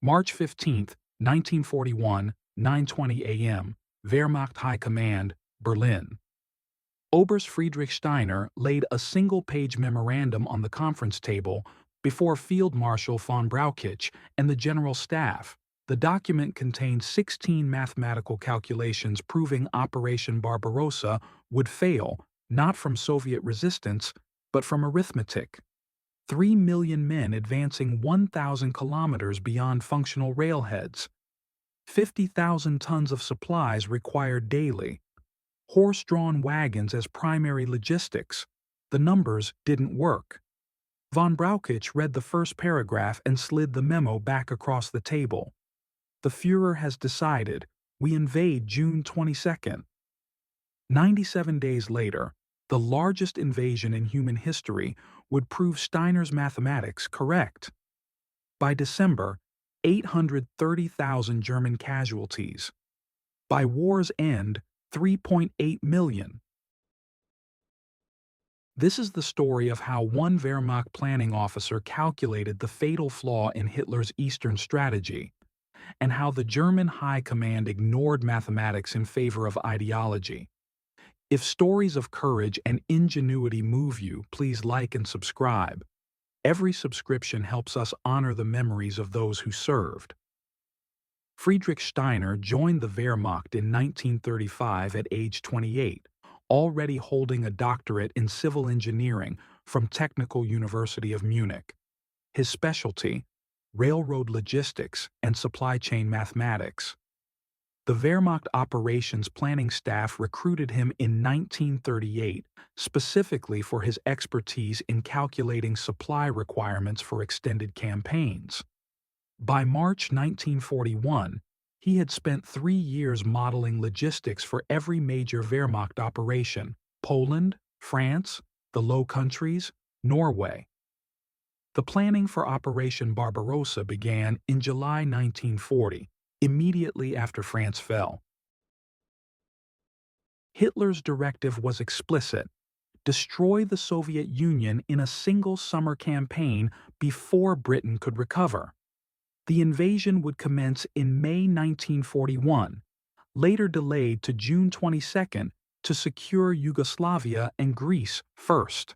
March 15, 1941, 9:20 a.m., Wehrmacht High Command, Berlin. Oberst Friedrich Steiner laid a single-page memorandum on the conference table before Field Marshal von Brauchitsch and the General Staff. The document contained 16 mathematical calculations proving Operation Barbarossa would fail, not from Soviet resistance, but from arithmetic. 3 million men advancing 1,000 kilometers beyond functional railheads. 50,000 tons of supplies required daily. Horse-drawn wagons as primary logistics. The numbers didn't work. Von Brauchitsch read the first paragraph and slid the memo back across the table. The Führer has decided. We invade June 22nd. 97 days later, the largest invasion in human history would prove Steiner's mathematics correct. By December, 830,000 German casualties. By war's end, 3.8 million. This is the story of how one Wehrmacht planning officer calculated the fatal flaw in Hitler's Eastern strategy, and how the German High Command ignored mathematics in favor of ideology. If stories of courage and ingenuity move you, please like and subscribe. Every subscription helps us honor the memories of those who served. Friedrich Steiner joined the Wehrmacht in 1935 at age 28, already holding a doctorate in civil engineering from Technical University of Munich. His specialty: railroad logistics and supply chain mathematics. The Wehrmacht operations planning staff recruited him in 1938 specifically for his expertise in calculating supply requirements for extended campaigns. By March 1941, he had spent 3 years modeling logistics for every major Wehrmacht operation: Poland, France, the Low Countries, Norway. The planning for Operation Barbarossa began in July 1940, immediately after France fell. Hitler's directive was explicit: destroy the Soviet Union in a single summer campaign before Britain could recover. The invasion would commence in May 1941, later delayed to June 22 to secure Yugoslavia and Greece first.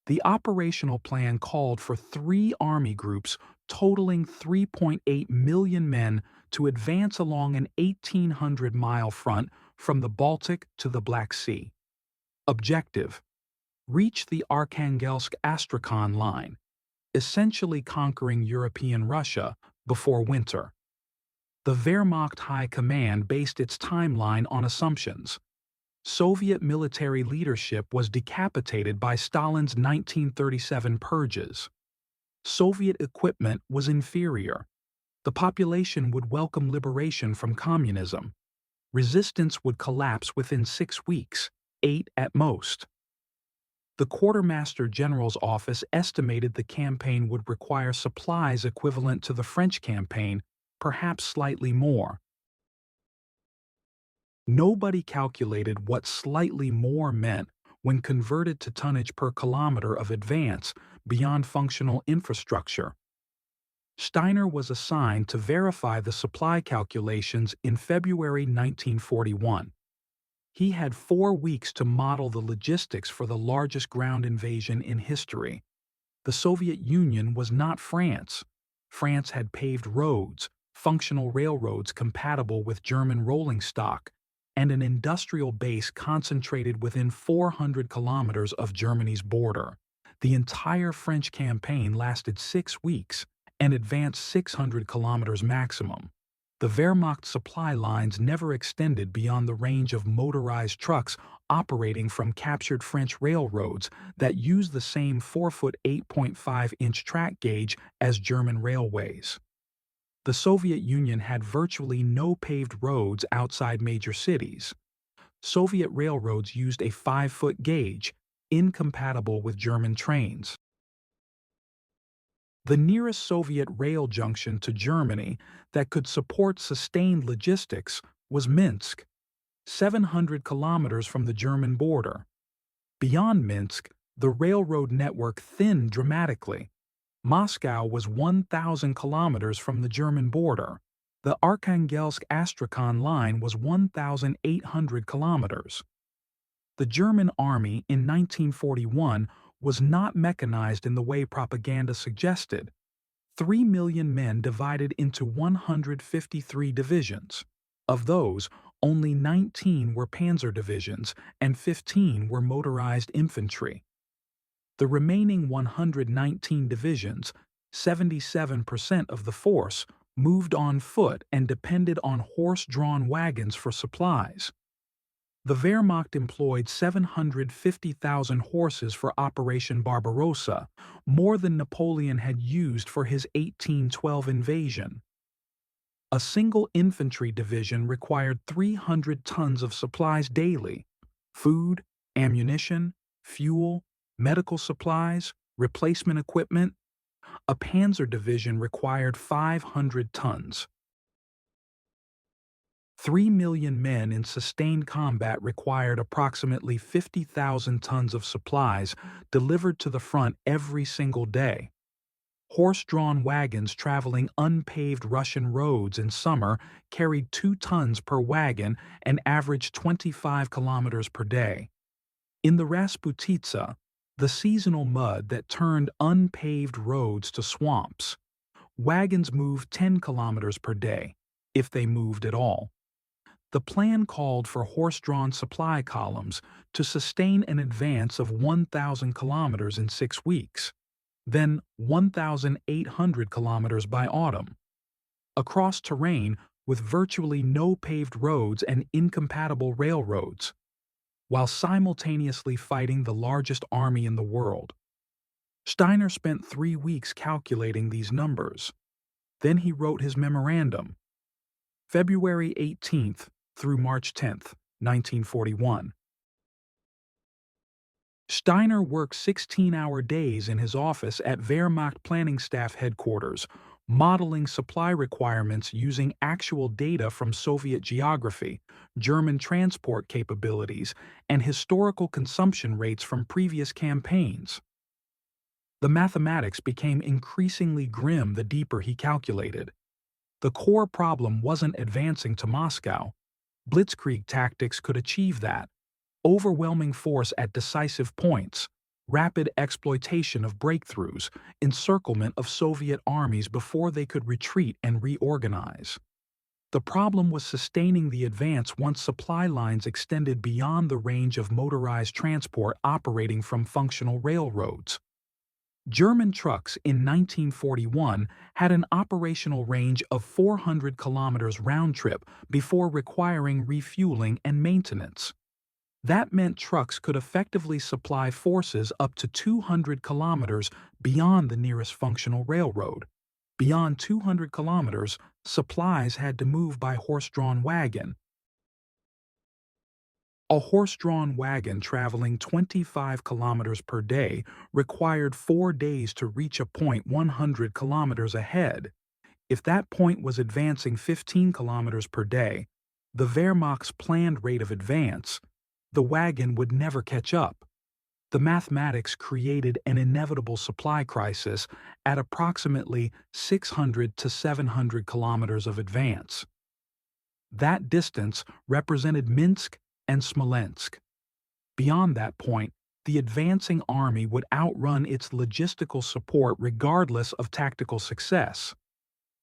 The operational plan called for 3 army groups totaling 3.8 million men to advance along an 1,800-mile front from the Baltic to the Black Sea. Objective: reach the Arkhangelsk-Astrakhan line, essentially conquering European Russia before winter. The Wehrmacht High Command based its timeline on assumptions. Soviet military leadership was decapitated by Stalin's 1937 purges. Soviet equipment was inferior. The population would welcome liberation from communism. Resistance would collapse within 6 weeks, 8 at most. The Quartermaster General's office estimated the campaign would require supplies equivalent to the French campaign, perhaps slightly more. Nobody calculated what slightly more meant when converted to tonnage per kilometer of advance beyond functional infrastructure. Steiner was assigned to verify the supply calculations in February 1941. He had 4 weeks to model the logistics for the largest ground invasion in history. The Soviet Union was not France. France had paved roads, functional railroads compatible with German rolling stock, and an industrial base concentrated within 400 kilometers of Germany's border. The entire French campaign lasted 6 weeks and advanced 600 kilometers maximum. The Wehrmacht supply lines never extended beyond the range of motorized trucks operating from captured French railroads that used the same 4-foot 8.5-inch track gauge as German railways. The Soviet Union had virtually no paved roads outside major cities. Soviet railroads used a 5-foot gauge, incompatible with German trains. The nearest Soviet rail junction to Germany that could support sustained logistics was Minsk, 700 kilometers from the German border. Beyond Minsk, the railroad network thinned dramatically. Moscow was 1,000 kilometers from the German border. The Arkhangelsk-Astrakhan line was 1,800 kilometers. The German army in 1941 was not mechanized in the way propaganda suggested. 3 million men divided into 153 divisions. Of those, only 19 were panzer divisions and 15 were motorized infantry. The remaining 119 divisions, 77% of the force, moved on foot and depended on horse-drawn wagons for supplies. The Wehrmacht employed 750,000 horses for Operation Barbarossa, more than Napoleon had used for his 1812 invasion. A single infantry division required 300 tons of supplies daily: food, ammunition, fuel, medical supplies, replacement equipment. A panzer division required 500 tons. 3 million men in sustained combat required approximately 50,000 tons of supplies delivered to the front every single day. Horse-drawn wagons traveling unpaved Russian roads in summer carried 2 tons per wagon and averaged 25 kilometers per day. In the Rasputitsa, the seasonal mud that turned unpaved roads to swamps, wagons moved 10 kilometers per day, if they moved at all. The plan called for horse-drawn supply columns to sustain an advance of 1,000 kilometers in 6 weeks, then 1,800 kilometers by autumn, across terrain with virtually no paved roads and incompatible railroads, while simultaneously fighting the largest army in the world. Steiner spent 3 weeks calculating these numbers. Then he wrote his memorandum. February 18th through March 10th, 1941. Steiner worked 16-hour days in his office at Wehrmacht Planning Staff Headquarters, modeling supply requirements using actual data from Soviet geography, German transport capabilities, and historical consumption rates from previous campaigns. The mathematics became increasingly grim the deeper he calculated. The core problem wasn't advancing to Moscow. Blitzkrieg tactics could achieve that: overwhelming force at decisive points, rapid exploitation of breakthroughs, encirclement of Soviet armies before they could retreat and reorganize. The problem was sustaining the advance once supply lines extended beyond the range of motorized transport operating from functional railroads. German trucks in 1941 had an operational range of 400 kilometers round-trip before requiring refueling and maintenance. That meant trucks could effectively supply forces up to 200 kilometers beyond the nearest functional railroad. Beyond 200 kilometers, supplies had to move by horse-drawn wagon. A horse-drawn wagon traveling 25 kilometers per day required 4 days to reach a point 100 kilometers ahead. If that point was advancing 15 kilometers per day, the Wehrmacht's planned rate of advance, the wagon would never catch up. The mathematics created an inevitable supply crisis at approximately 600 to 700 kilometers of advance. That distance represented Minsk and Smolensk. Beyond that point, the advancing army would outrun its logistical support regardless of tactical success.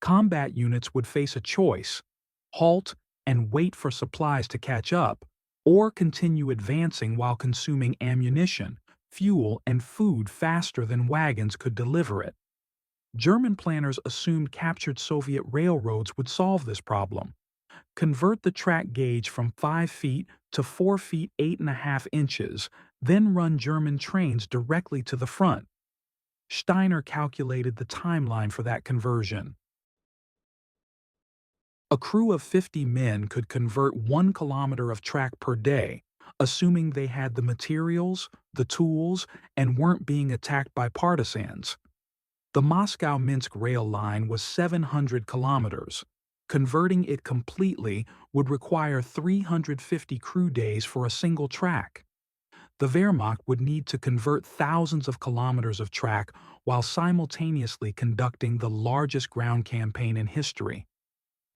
Combat units would face a choice: halt and wait for supplies to catch up, or continue advancing while consuming ammunition, fuel, and food faster than wagons could deliver it. German planners assumed captured Soviet railroads would solve this problem. Convert the track gauge from 5 feet to 4 feet 8.5 inches, then run German trains directly to the front. Steiner calculated the timeline for that conversion. A crew of 50 men could convert 1 kilometer of track per day, assuming they had the materials, the tools, and weren't being attacked by partisans. The Moscow-Minsk rail line was 700 kilometers. Converting it completely would require 350 crew days for a single track. The Wehrmacht would need to convert thousands of kilometers of track while simultaneously conducting the largest ground campaign in history.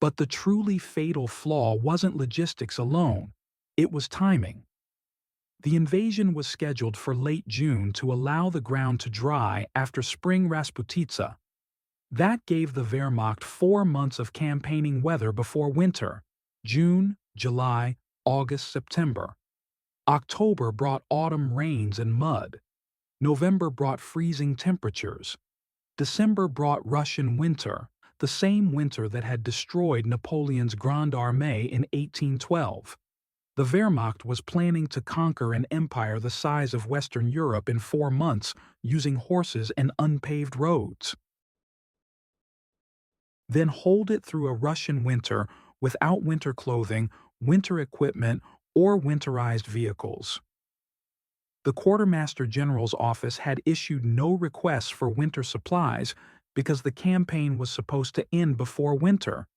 But the truly fatal flaw wasn't logistics alone, it was timing. The invasion was scheduled for late June to allow the ground to dry after spring Rasputitsa. That gave the Wehrmacht 4 months of campaigning weather before winter: June, July, August, September. October brought autumn rains and mud. November brought freezing temperatures. December brought Russian winter, the same winter that had destroyed Napoleon's Grande Armée in 1812. The Wehrmacht was planning to conquer an empire the size of Western Europe in 4 months using horses and unpaved roads. Then hold it through a Russian winter without winter clothing, winter equipment, or winterized vehicles. The Quartermaster General's office had issued no requests for winter supplies because the campaign was supposed to end before winter.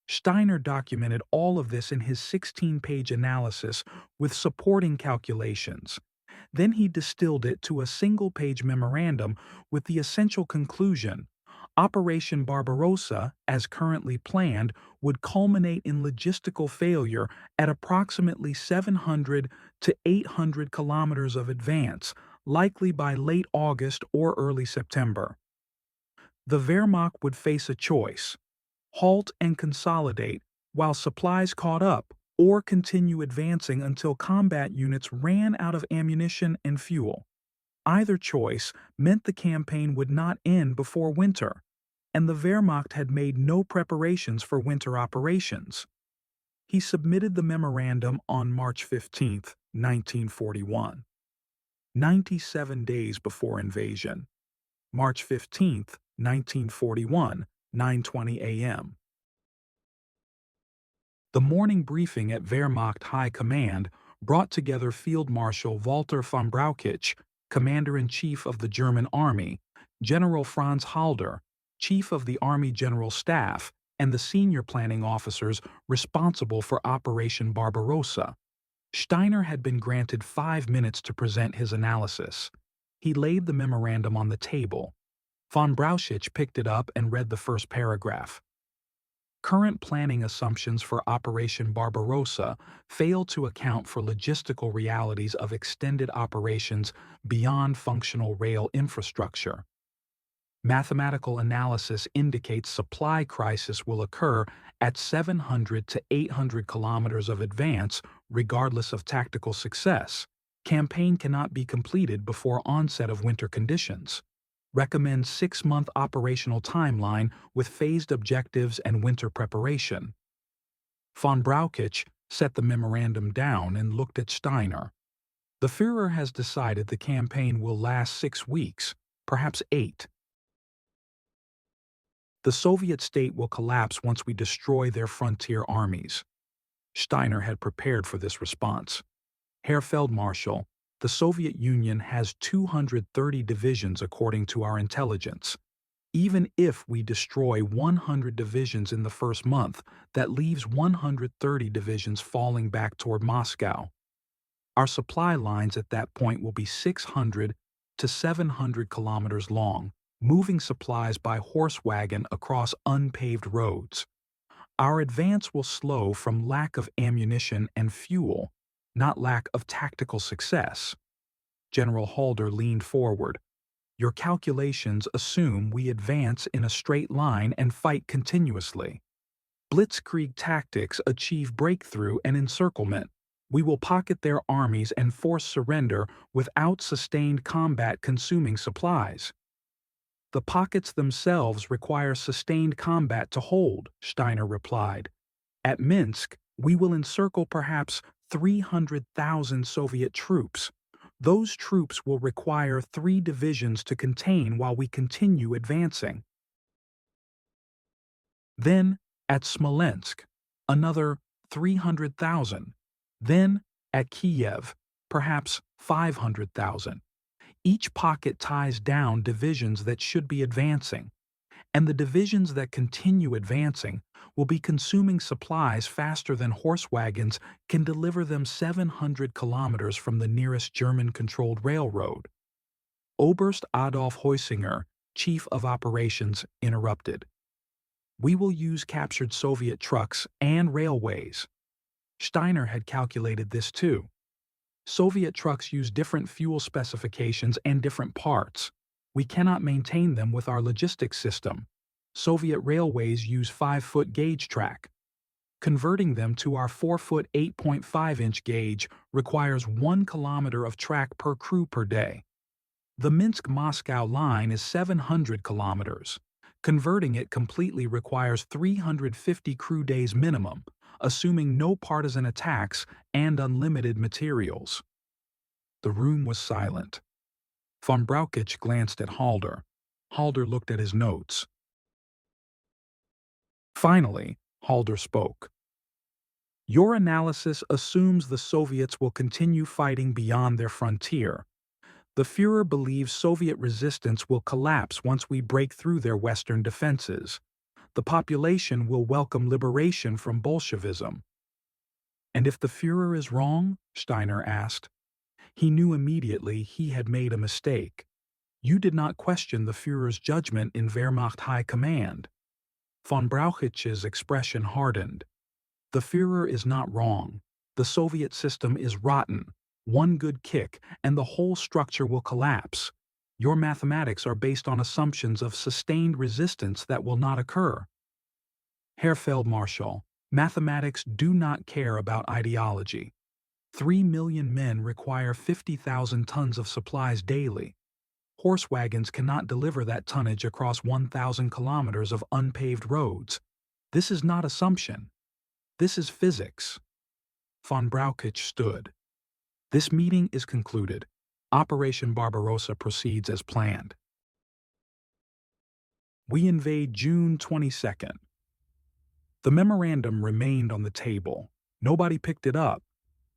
Steiner documented all of this in his 16-page analysis with supporting calculations. Then he distilled it to a single-page memorandum with the essential conclusion: Operation Barbarossa, as currently planned, would culminate in logistical failure at approximately 700 to 800 kilometers of advance, likely by late August or early September. The Wehrmacht would face a choice: halt and consolidate while supplies caught up, or continue advancing until combat units ran out of ammunition and fuel. Either choice meant the campaign would not end before winter, and the Wehrmacht had made no preparations for winter operations. He submitted the memorandum on March 15, 1941. 97 days before invasion. March 15, 1941, 9:20 a.m. The morning briefing at Wehrmacht High Command brought together Field Marshal Walter von Brauchitsch, Commander-in-Chief of the German Army, General Franz Halder, Chief of the Army General Staff, and the senior planning officers responsible for Operation Barbarossa. Steiner had been granted 5 minutes to present his analysis. He laid the memorandum on the table. Von Brauchitsch picked it up and read the first paragraph. Current planning assumptions for Operation Barbarossa fail to account for logistical realities of extended operations beyond functional rail infrastructure. Mathematical analysis indicates supply crisis will occur at 700 to 800 kilometers of advance regardless of tactical success. Campaign cannot be completed before onset of winter conditions. Recommend 6-month operational timeline with phased objectives and winter preparation. Von Brauchitsch set the memorandum down and looked at Steiner. The Führer has decided the campaign will last 6 weeks, perhaps 8. The Soviet state will collapse once we destroy their frontier armies. Steiner had prepared for this response. Herr Feldmarschall, the Soviet Union has 230 divisions according to our intelligence. Even if we destroy 100 divisions in the first month, that leaves 130 divisions falling back toward Moscow. Our supply lines at that point will be 600 to 700 kilometers long, moving supplies by horse wagon across unpaved roads. Our advance will slow from lack of ammunition and fuel, not lack of tactical success. General Halder leaned forward. Your calculations assume we advance in a straight line and fight continuously. Blitzkrieg tactics achieve breakthrough and encirclement. We will pocket their armies and force surrender without sustained combat consuming supplies. The pockets themselves require sustained combat to hold, Steiner replied. At Minsk, we will encircle perhaps 300,000 Soviet troops. Those troops will require 3 divisions to contain while we continue advancing. Then, at Smolensk, another 300,000. Then, at Kiev, perhaps 500,000. Each pocket ties down divisions that should be advancing, and the divisions that continue advancing will be consuming supplies faster than horse wagons can deliver them 700 kilometers from the nearest German-controlled railroad. Oberst Adolf Heusinger, chief of operations, interrupted. We will use captured Soviet trucks and railways. Steiner had calculated this too. Soviet trucks use different fuel specifications and different parts. We cannot maintain them with our logistics system. Soviet railways use 5-foot gauge track. Converting them to our 4-foot 8.5-inch gauge requires 1 kilometer of track per crew per day. The Minsk-Moscow line is 700 kilometers. Converting it completely requires 350 crew days minimum, assuming no partisan attacks and unlimited materials. The room was silent. Von Brauchitsch glanced at Halder. Halder looked at his notes. Finally, Halder spoke. Your analysis assumes the Soviets will continue fighting beyond their frontier. The Führer believes Soviet resistance will collapse once we break through their Western defenses. The population will welcome liberation from Bolshevism. And if the Führer is wrong? Steiner asked. He knew immediately he had made a mistake. You did not question the Führer's judgment in Wehrmacht High Command. Von Brauchitsch's expression hardened. The Führer is not wrong. The Soviet system is rotten. One good kick, and the whole structure will collapse. Your mathematics are based on assumptions of sustained resistance that will not occur. Herr Feldmarschall, mathematics do not care about ideology. 3 million men require 50,000 tons of supplies daily. Horse wagons cannot deliver that tonnage across 1,000 kilometers of unpaved roads. This is not assumption. This is physics. Von Brauchitsch stood. This meeting is concluded. Operation Barbarossa proceeds as planned. We invade June 22nd. The memorandum remained on the table. Nobody picked it up.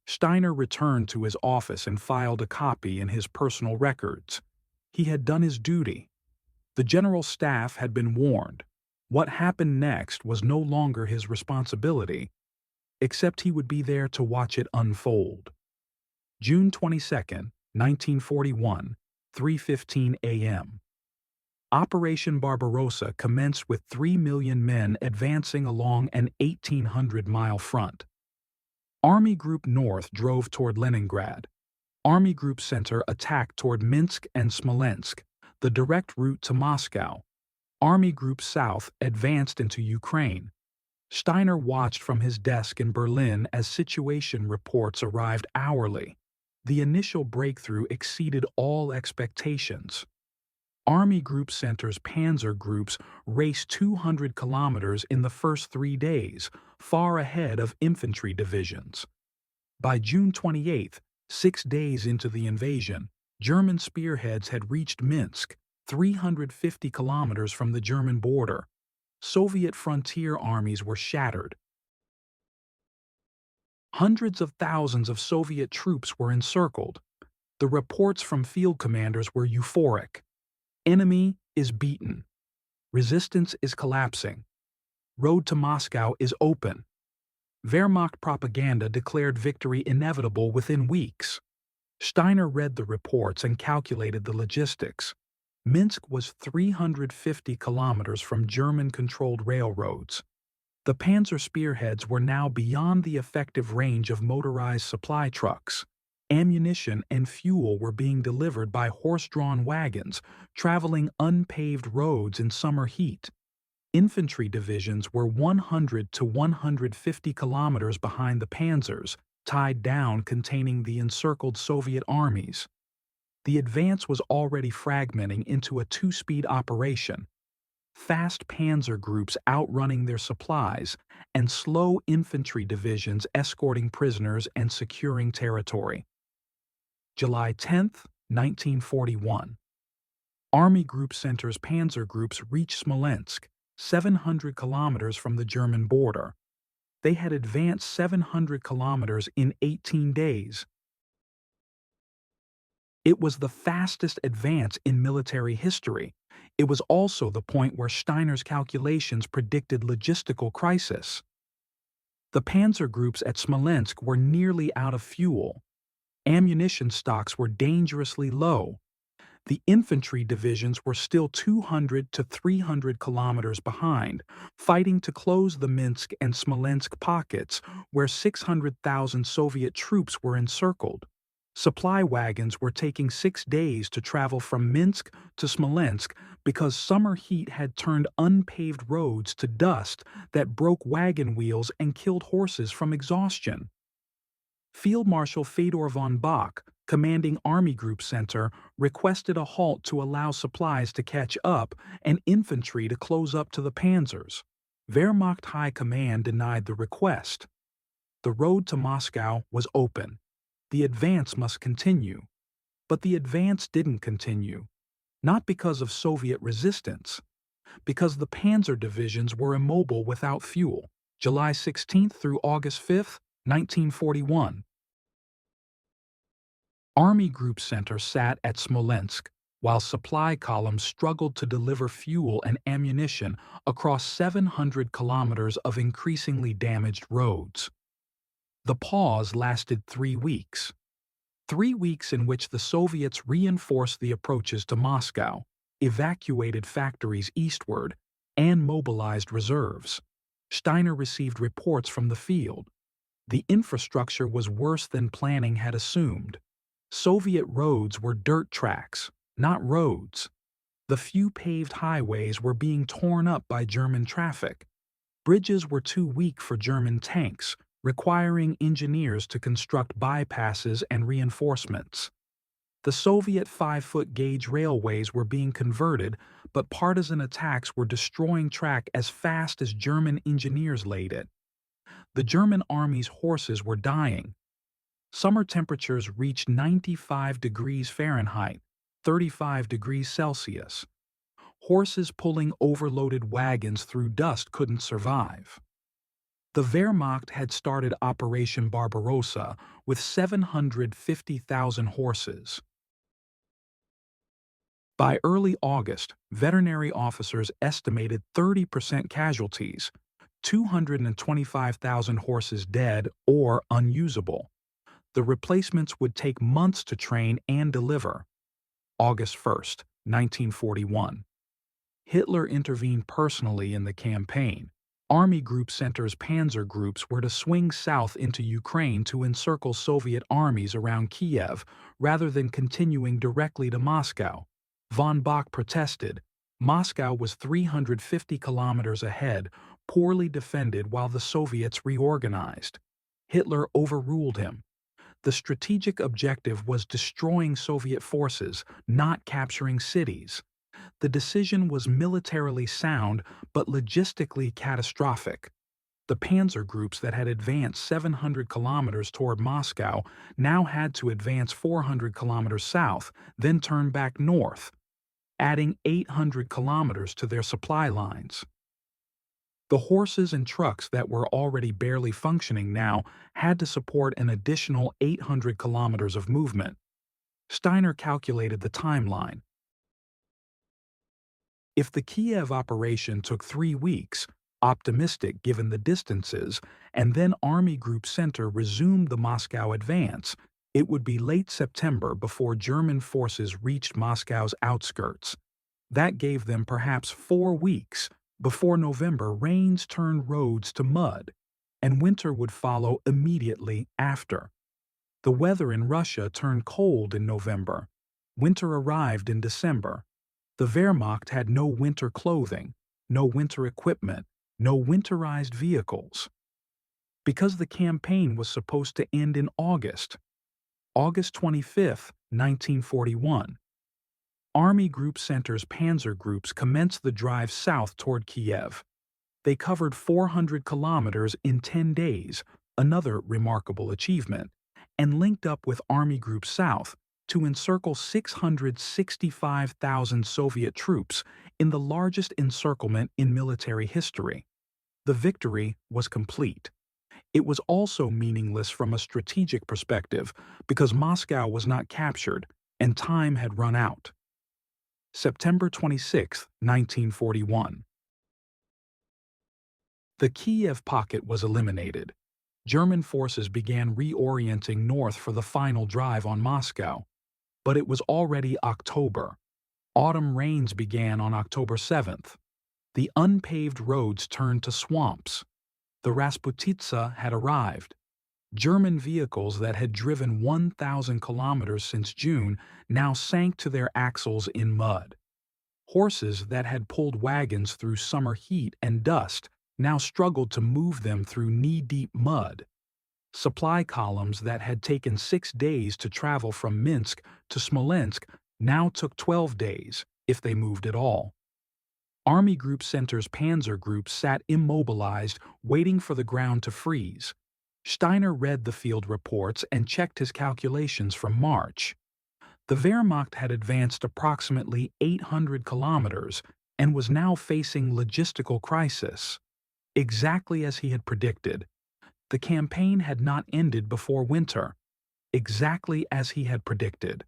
Steiner returned to his office and filed a copy in his personal records. He had done his duty. The General Staff had been warned. What happened next was no longer his responsibility, except he would be there to watch it unfold. June 22, 1941, 3:15 a.m. Operation Barbarossa commenced with 3 million men advancing along an 1,800-mile front. Army Group North drove toward Leningrad. Army Group Center attacked toward Minsk and Smolensk, the direct route to Moscow. Army Group South advanced into Ukraine. Steiner watched from his desk in Berlin as situation reports arrived hourly. The initial breakthrough exceeded all expectations. Army Group Center's panzer groups raced 200 kilometers in the first 3 days, far ahead of infantry divisions. By June 28, 6 days into the invasion, German spearheads had reached Minsk, 350 kilometers from the German border. Soviet frontier armies were shattered. Hundreds of thousands of Soviet troops were encircled. The reports from field commanders were euphoric. Enemy is beaten. Resistance is collapsing. Road to Moscow is open. Wehrmacht propaganda declared victory inevitable within weeks. Steiner read the reports and calculated the logistics. Minsk was 350 kilometers from German-controlled railroads. The panzer spearheads were now beyond the effective range of motorized supply trucks. Ammunition and fuel were being delivered by horse-drawn wagons, traveling unpaved roads in summer heat. Infantry divisions were 100 to 150 kilometers behind the panzers, tied down containing the encircled Soviet armies. The advance was already fragmenting into a 2-speed operation. Fast panzer groups outrunning their supplies, and slow infantry divisions escorting prisoners and securing territory. July 10, 1941. Army Group Center's panzer groups reached Smolensk, 700 kilometers from the German border. They had advanced 700 kilometers in 18 days. It was the fastest advance in military history. It was also the point where Steiner's calculations predicted logistical crisis. The panzer groups at Smolensk were nearly out of fuel. Ammunition stocks were dangerously low. The infantry divisions were still 200 to 300 kilometers behind, fighting to close the Minsk and Smolensk pockets where 600,000 Soviet troops were encircled. Supply wagons were taking 6 days to travel from Minsk to Smolensk because summer heat had turned unpaved roads to dust that broke wagon wheels and killed horses from exhaustion. Field Marshal Fedor von Bock, commanding Army Group Center, requested a halt to allow supplies to catch up and infantry to close up to the panzers. Wehrmacht High Command denied the request. The road to Moscow was open. The advance must continue. But the advance didn't continue. Not because of Soviet resistance. Because the panzer divisions were immobile without fuel. July 16 through August 5, 1941. Army Group Center sat at Smolensk, while supply columns struggled to deliver fuel and ammunition across 700 kilometers of increasingly damaged roads. The pause lasted 3 weeks. 3 weeks in which the Soviets reinforced the approaches to Moscow, evacuated factories eastward, and mobilized reserves. Steiner received reports from the field. The infrastructure was worse than planning had assumed. Soviet roads were dirt tracks, not roads. The few paved highways were being torn up by German traffic. Bridges were too weak for German tanks, requiring engineers to construct bypasses and reinforcements. The Soviet 5-foot gauge railways were being converted, but partisan attacks were destroying track as fast as German engineers laid it. The German army's horses were dying. Summer temperatures reached 95 degrees Fahrenheit, 35 degrees Celsius. Horses pulling overloaded wagons through dust couldn't survive. The Wehrmacht had started Operation Barbarossa with 750,000 horses. By early August, veterinary officers estimated 30% casualties, 225,000 horses dead or unusable. The replacements would take months to train and deliver. August 1, 1941. Hitler intervened personally in the campaign. Army Group Center's panzer groups were to swing south into Ukraine to encircle Soviet armies around Kiev rather than continuing directly to Moscow. Von Bock protested. Moscow was 350 kilometers ahead, poorly defended while the Soviets reorganized. Hitler overruled him. The strategic objective was destroying Soviet forces, not capturing cities. The decision was militarily sound but logistically catastrophic. The panzer groups that had advanced 700 kilometers toward Moscow now had to advance 400 kilometers south, then turn back north, adding 800 kilometers to their supply lines. The horses and trucks that were already barely functioning now had to support an additional 800 kilometers of movement. Steiner calculated the timeline. If the Kiev operation took 3 weeks, optimistic given the distances, and then Army Group Center resumed the Moscow advance, it would be late September before German forces reached Moscow's outskirts. That gave them perhaps 4 weeks. Before November, rains turned roads to mud, and winter would follow immediately after. The weather in Russia turned cold in November. Winter arrived in December. The Wehrmacht had no winter clothing, no winter equipment, no winterized vehicles. Because the campaign was supposed to end in August 25, 1941. Army Group Center's panzer groups commenced the drive south toward Kiev. They covered 400 kilometers in 10 days, another remarkable achievement, and linked up with Army Group South to encircle 665,000 Soviet troops in the largest encirclement in military history. The victory was complete. It was also meaningless from a strategic perspective because Moscow was not captured and time had run out. September 26, 1941. The Kiev pocket was eliminated. German forces began reorienting north for the final drive on Moscow. But it was already October. Autumn rains began on October 7th. The unpaved roads turned to swamps. The Rasputitsa had arrived. German vehicles that had driven 1,000 kilometers since June now sank to their axles in mud. Horses that had pulled wagons through summer heat and dust now struggled to move them through knee-deep mud. Supply columns that had taken 6 days to travel from Minsk to Smolensk now took 12 days, if they moved at all. Army Group Center's panzer groups sat immobilized, waiting for the ground to freeze. Steiner read the field reports and checked his calculations from March. The Wehrmacht had advanced approximately 800 kilometers and was now facing logistical crisis. Exactly as he had predicted. The campaign had not ended before winter. Exactly as he had predicted.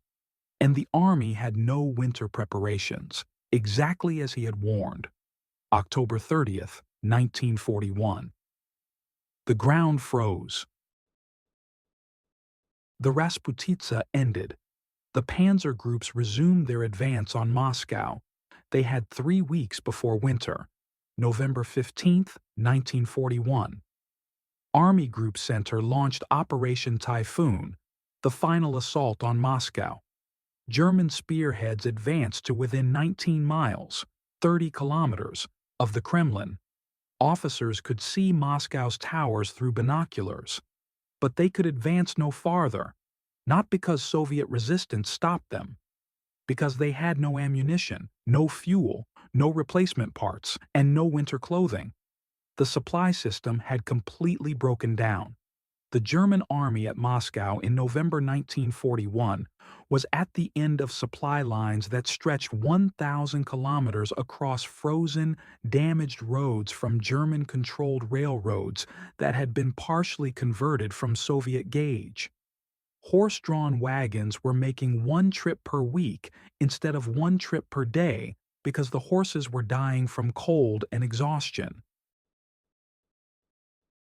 And the army had no winter preparations. Exactly as he had warned. October 30th, 1941. The ground froze. The Rasputitsa ended. The panzer groups resumed their advance on Moscow. They had 3 weeks before winter. November 15th, 1941. Army Group Center launched Operation Typhoon, the final assault on Moscow. German spearheads advanced to within 19 miles, 30 kilometers, of the Kremlin. Officers could see Moscow's towers through binoculars. But they could advance no farther, not because Soviet resistance stopped them, because they had no ammunition, no fuel, no replacement parts, and no winter clothing. The supply system had completely broken down. The German army at Moscow in November 1941 was at the end of supply lines that stretched 1,000 kilometers across frozen, damaged roads from German-controlled railroads that had been partially converted from Soviet gauge. Horse-drawn wagons were making 1 trip per week instead of 1 trip per day because the horses were dying from cold and exhaustion.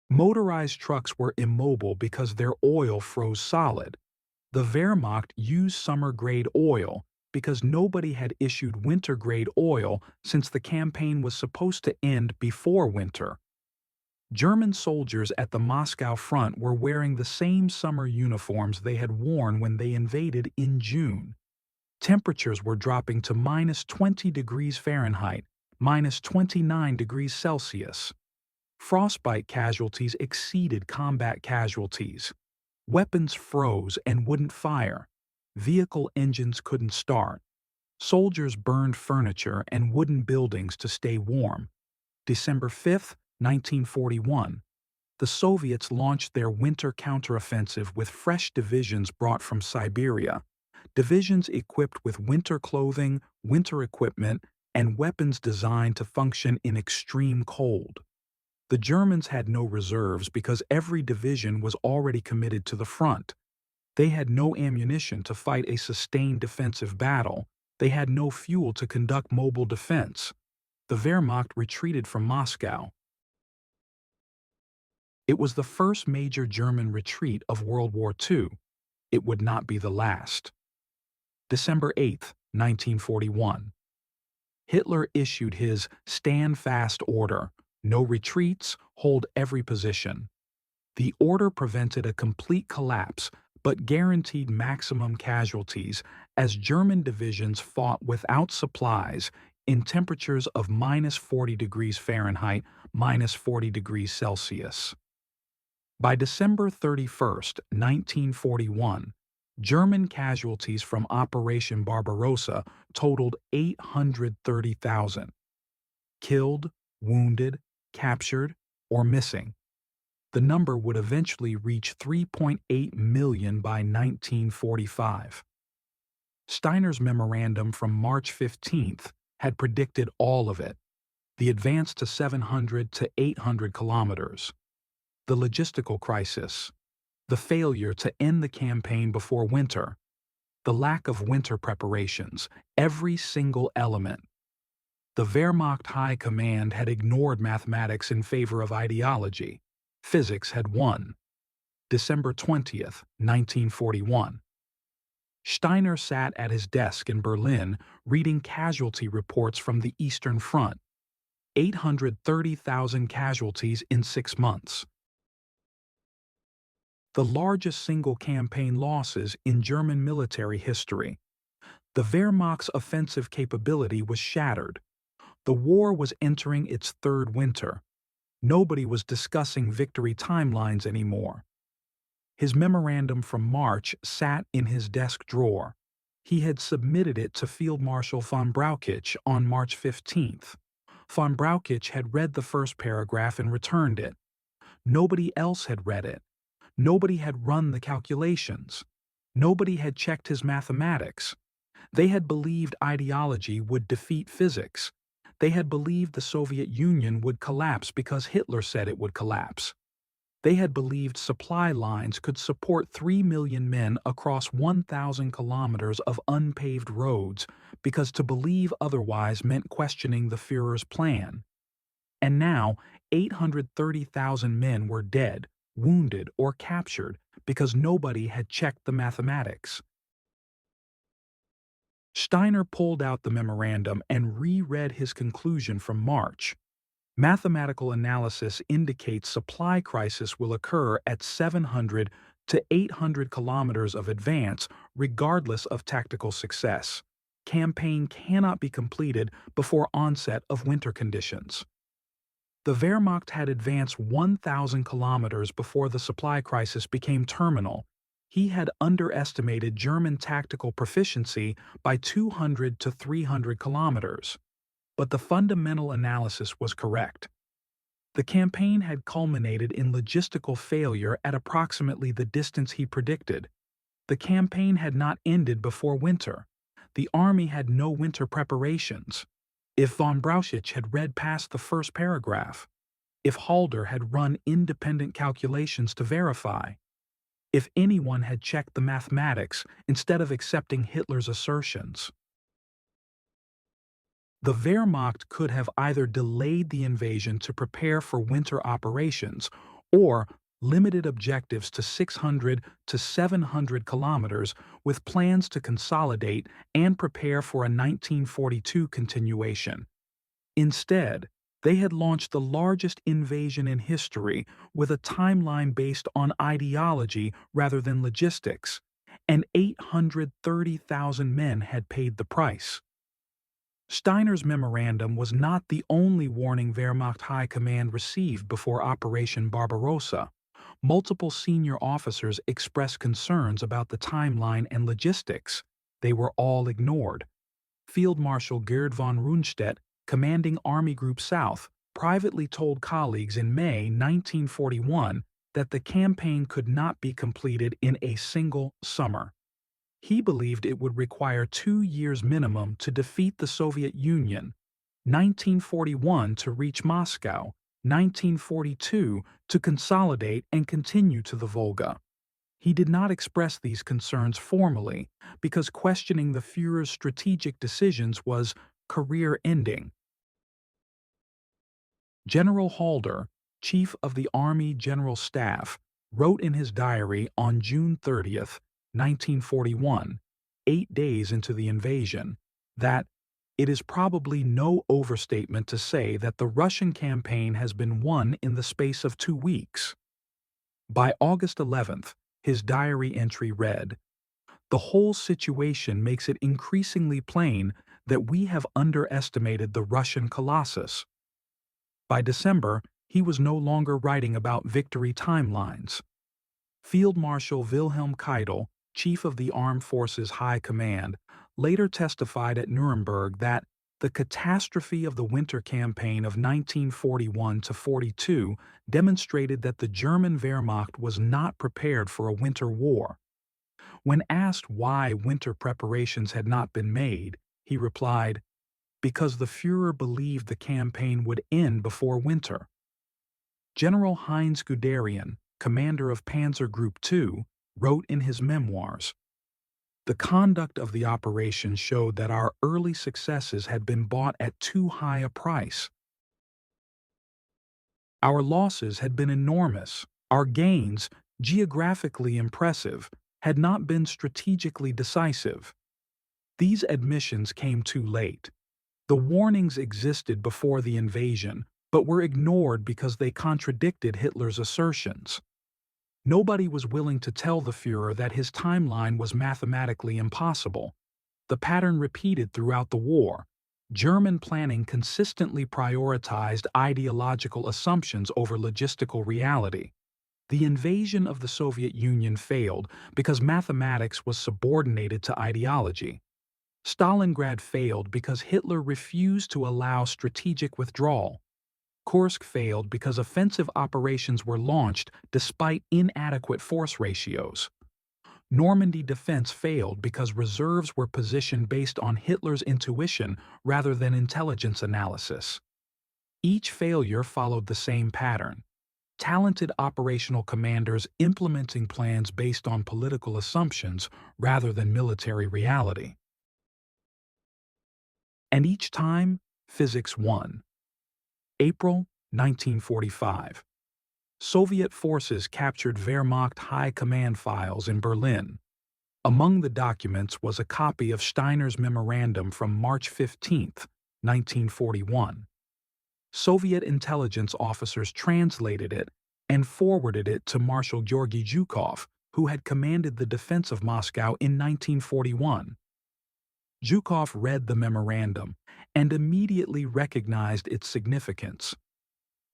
Motorized trucks were immobile because their oil froze solid. The Wehrmacht used summer-grade oil because nobody had issued winter-grade oil since the campaign was supposed to end before winter. German soldiers at the Moscow front were wearing the same summer uniforms they had worn when they invaded in June. Temperatures were dropping to -20 degrees Fahrenheit, -29 degrees Celsius. Frostbite casualties exceeded combat casualties. Weapons froze and wouldn't fire. Vehicle engines couldn't start. Soldiers burned furniture and wooden buildings to stay warm. December 5, 1941. The Soviets launched their winter counteroffensive with fresh divisions brought from Siberia. Divisions equipped with winter clothing, winter equipment, and weapons designed to function in extreme cold. The Germans had no reserves because every division was already committed to the front. They had no ammunition to fight a sustained defensive battle. They had no fuel to conduct mobile defense. The Wehrmacht retreated from Moscow. It was the first major German retreat of World War II. It would not be the last. December 8, 1941. Hitler issued his Stand Fast order. No retreats, hold every position. The order prevented a complete collapse but guaranteed maximum casualties as German divisions fought without supplies in temperatures of -40 degrees Fahrenheit, -40 degrees Celsius. By December 31, 1941, German casualties from Operation Barbarossa totaled 830,000. Killed, wounded, captured, or missing. The number would eventually reach 3.8 million by 1945. Steiner's memorandum from March 15th had predicted all of it. The advance to 700 to 800 kilometers. The logistical crisis. The failure to end the campaign before winter. The lack of winter preparations. Every single element. The Wehrmacht High Command had ignored mathematics in favor of ideology. Physics had won. December 20th, 1941. Steiner sat at his desk in Berlin reading casualty reports from the Eastern Front. 830,000 casualties in 6 months. The largest single campaign losses in German military history. The Wehrmacht's offensive capability was shattered. The war was entering its third winter. Nobody was discussing victory timelines anymore. His memorandum from March sat in his desk drawer. He had submitted it to Field Marshal von Brauchitsch on March 15th. Von Brauchitsch had read the first paragraph and returned it. Nobody else had read it. Nobody had run the calculations. Nobody had checked his mathematics. They had believed ideology would defeat physics. They had believed the Soviet Union would collapse because Hitler said it would collapse. They had believed supply lines could support 3 million men across 1,000 kilometers of unpaved roads because to believe otherwise meant questioning the Führer's plan. And now, 830,000 men were dead, wounded, or captured because nobody had checked the mathematics. Steiner pulled out the memorandum and reread his conclusion from March. Mathematical analysis indicates supply crisis will occur at 700 to 800 kilometers of advance regardless of tactical success. Campaign cannot be completed before onset of winter conditions. The Wehrmacht had advanced 1,000 kilometers before the supply crisis became terminal. He had underestimated German tactical proficiency by 200 to 300 kilometers. But the fundamental analysis was correct. The campaign had culminated in logistical failure at approximately the distance he predicted. The campaign had not ended before winter. The army had no winter preparations. If von Brauchitsch had read past the first paragraph, if Halder had run independent calculations to verify, if anyone had checked the mathematics instead of accepting Hitler's assertions. The Wehrmacht could have either delayed the invasion to prepare for winter operations or limited objectives to 600 to 700 kilometers with plans to consolidate and prepare for a 1942 continuation. Instead, they had launched the largest invasion in history with a timeline based on ideology rather than logistics, and 830,000 men had paid the price. Steiner's memorandum was not the only warning Wehrmacht High Command received before Operation Barbarossa. Multiple senior officers expressed concerns about the timeline and logistics. They were all ignored. Field Marshal Gerd von Rundstedt, commanding Army Group South, privately told colleagues in May 1941 that the campaign could not be completed in a single summer. He believed it would require 2 years minimum to defeat the Soviet Union, 1941 to reach Moscow, 1942 to consolidate and continue to the Volga. He did not express these concerns formally because questioning the Führer's strategic decisions was career-ending. General Halder, Chief of the Army General Staff, wrote in his diary on June 30th, 1941, 8 days into the invasion, that it is probably no overstatement to say that the Russian campaign has been won in the space of 2 weeks. By August 11th, his diary entry read, "The whole situation makes it increasingly plain that we have underestimated the Russian colossus." By December, he was no longer writing about victory timelines. Field Marshal Wilhelm Keitel, Chief of the Armed Forces High Command, later testified at Nuremberg that the catastrophe of the winter campaign of 1941-42 demonstrated that the German Wehrmacht was not prepared for a winter war. When asked why winter preparations had not been made, he replied, "Because the Führer believed the campaign would end before winter." General Heinz Guderian, commander of Panzer Group II, wrote in his memoirs, "The conduct of the operation showed that our early successes had been bought at too high a price. Our losses had been enormous. Our gains, geographically impressive, had not been strategically decisive. These admissions came too late. The warnings existed before the invasion, but were ignored because they contradicted Hitler's assertions. Nobody was willing to tell the Führer that his timeline was mathematically impossible. The pattern repeated throughout the war. German planning consistently prioritized ideological assumptions over logistical reality. The invasion of the Soviet Union failed because mathematics was subordinated to ideology. Stalingrad failed because Hitler refused to allow strategic withdrawal. Kursk failed because offensive operations were launched despite inadequate force ratios. Normandy defense failed because reserves were positioned based on Hitler's intuition rather than intelligence analysis. Each failure followed the same pattern: talented operational commanders implementing plans based on political assumptions rather than military reality. And each time, physics won. April 1945. Soviet forces captured Wehrmacht High Command files in Berlin. Among the documents was a copy of Steiner's memorandum from March 15, 1941. Soviet intelligence officers translated it and forwarded it to Marshal Georgy Zhukov, who had commanded the defense of Moscow in 1941. Zhukov read the memorandum and immediately recognized its significance.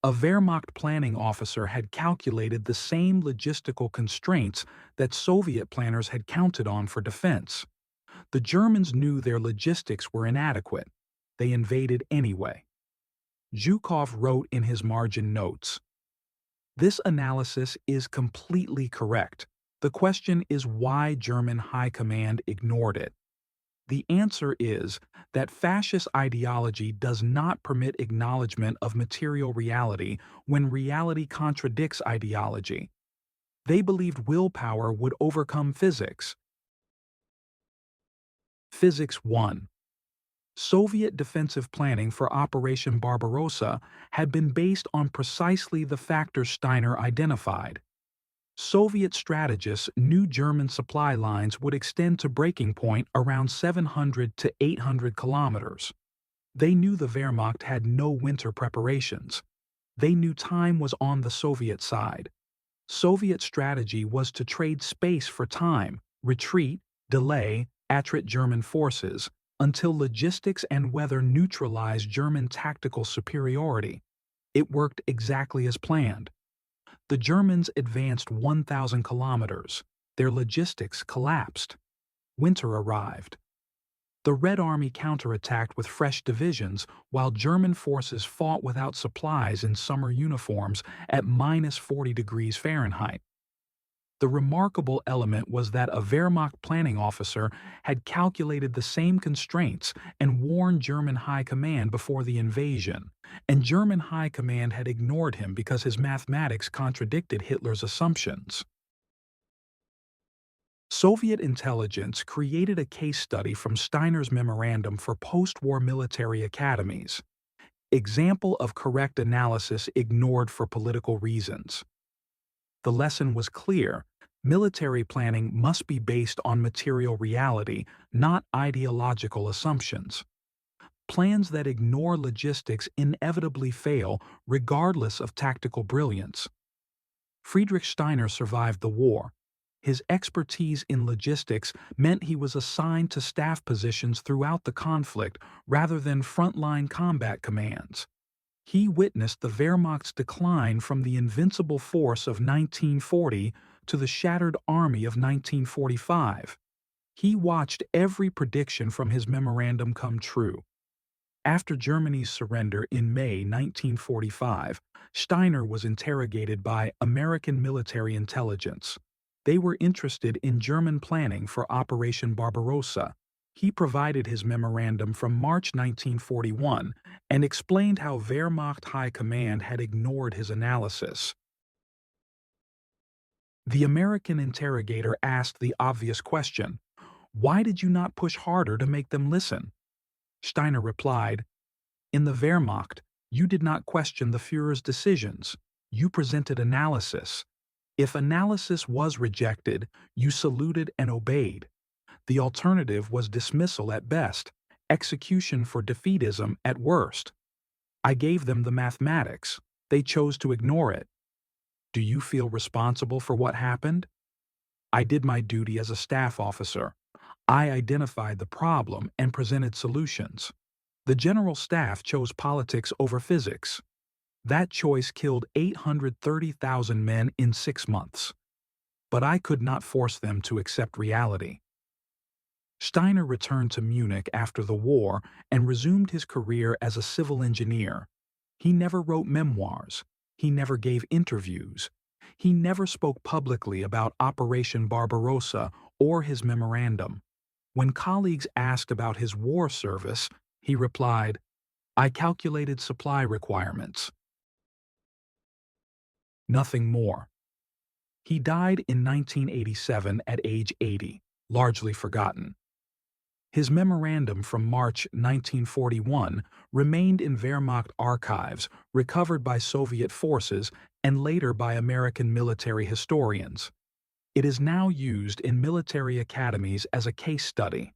A Wehrmacht planning officer had calculated the same logistical constraints that Soviet planners had counted on for defense. The Germans knew their logistics were inadequate. They invaded anyway. Zhukov wrote in his margin notes, "This analysis is completely correct. The question is why German High Command ignored it. The answer is that fascist ideology does not permit acknowledgement of material reality when reality contradicts ideology. They believed willpower would overcome physics." Physics 1. Soviet defensive planning for Operation Barbarossa had been based on precisely the factors Steiner identified. Soviet strategists knew German supply lines would extend to breaking point around 700 to 800 kilometers. They knew the Wehrmacht had no winter preparations. They knew time was on the Soviet side. Soviet strategy was to trade space for time, retreat, delay, attrit German forces, until logistics and weather neutralized German tactical superiority. It worked exactly as planned. The Germans advanced 1,000 kilometers. Their logistics collapsed. Winter arrived. The Red Army counterattacked with fresh divisions while German forces fought without supplies in summer uniforms at -40 degrees Fahrenheit. The remarkable element was that a Wehrmacht planning officer had calculated the same constraints and warned German High Command before the invasion, and German High Command had ignored him because his mathematics contradicted Hitler's assumptions. Soviet intelligence created a case study from Steiner's memorandum for post-war military academies. Example of correct analysis ignored for political reasons. The lesson was clear: military planning must be based on material reality, not ideological assumptions. Plans that ignore logistics inevitably fail regardless of tactical brilliance. Friedrich Steiner survived the war. His expertise in logistics meant he was assigned to staff positions throughout the conflict rather than frontline combat commands. He witnessed the Wehrmacht's decline from the invincible force of 1940 to the shattered army of 1945. He watched every prediction from his memorandum come true. After Germany's surrender in May 1945, Steiner was interrogated by American military intelligence. They were interested in German planning for Operation Barbarossa. He provided his memorandum from March 1941 and explained how Wehrmacht High Command had ignored his analysis. The American interrogator asked the obvious question: "Why did you not push harder to make them listen?" Steiner replied, "In the Wehrmacht, you did not question the Führer's decisions. You presented analysis. If analysis was rejected, you saluted and obeyed. The alternative was dismissal at best, execution for defeatism at worst. I gave them the mathematics. They chose to ignore it. Do you feel responsible for what happened? I did my duty as a staff officer. I identified the problem and presented solutions. The General Staff chose politics over physics. That choice killed 830,000 men in 6 months. But I could not force them to accept reality. Steiner returned to Munich after the war and resumed his career as a civil engineer. He never wrote memoirs. He never gave interviews. He never spoke publicly about Operation Barbarossa or his memorandum. When colleagues asked about his war service, he replied, "I calculated supply requirements." Nothing more. He died in 1987 at age 80, largely forgotten. His memorandum from March 1941 remained in Wehrmacht archives, recovered by Soviet forces and later by American military historians. It is now used in military academies as a case study.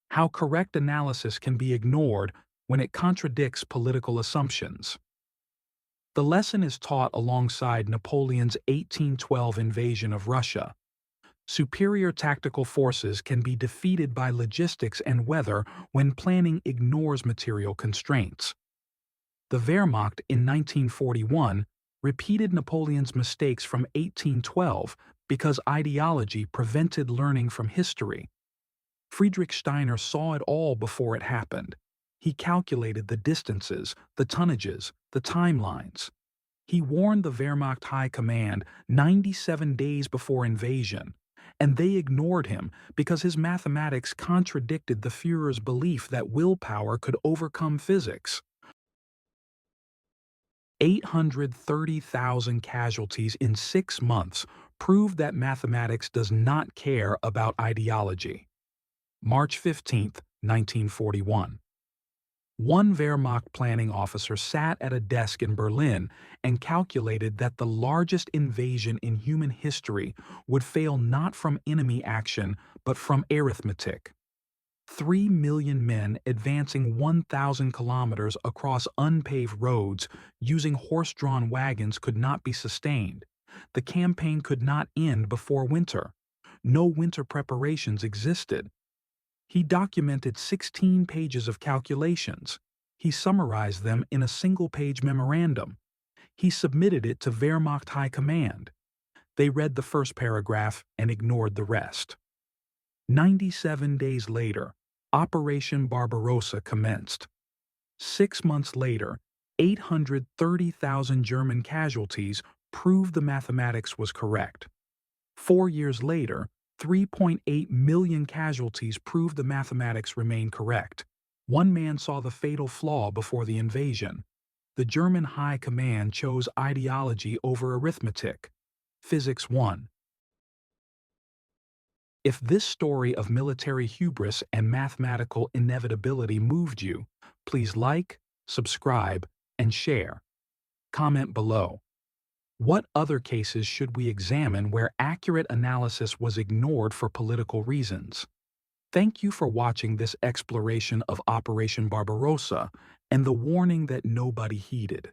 How correct analysis can be ignored when it contradicts political assumptions. The lesson is taught alongside Napoleon's 1812 invasion of Russia. Superior tactical forces can be defeated by logistics and weather when planning ignores material constraints. The Wehrmacht in 1941 repeated Napoleon's mistakes from 1812 because ideology prevented learning from history. Friedrich Steiner saw it all before it happened. He calculated the distances, the tonnages, the timelines. He warned the Wehrmacht High Command 97 days before invasion, and they ignored him because his mathematics contradicted the Führer's belief that willpower could overcome physics. 830,000 casualties in 6 months proved that mathematics does not care about ideology. March 15, 1941. One Wehrmacht planning officer sat at a desk in Berlin and calculated that the largest invasion in human history would fail not from enemy action but from arithmetic. 3 million men advancing 1,000 kilometers across unpaved roads using horse-drawn wagons could not be sustained. The campaign could not end before winter. No winter preparations existed. He documented 16 pages of calculations. He summarized them in a single-page memorandum. He submitted it to Wehrmacht High Command. They read the first paragraph and ignored the rest. 97 days later, Operation Barbarossa commenced. 6 months later, 830,000 German casualties proved the mathematics was correct. 4 years later, 3.8 million casualties proved the mathematics remained correct. One man saw the fatal flaw before the invasion. The German High Command chose ideology over arithmetic. Physics won. If this story of military hubris and mathematical inevitability moved you, please like, subscribe, and share. Comment below. What other cases should we examine where accurate analysis was ignored for political reasons? Thank you for watching this exploration of Operation Barbarossa and the warning that nobody heeded.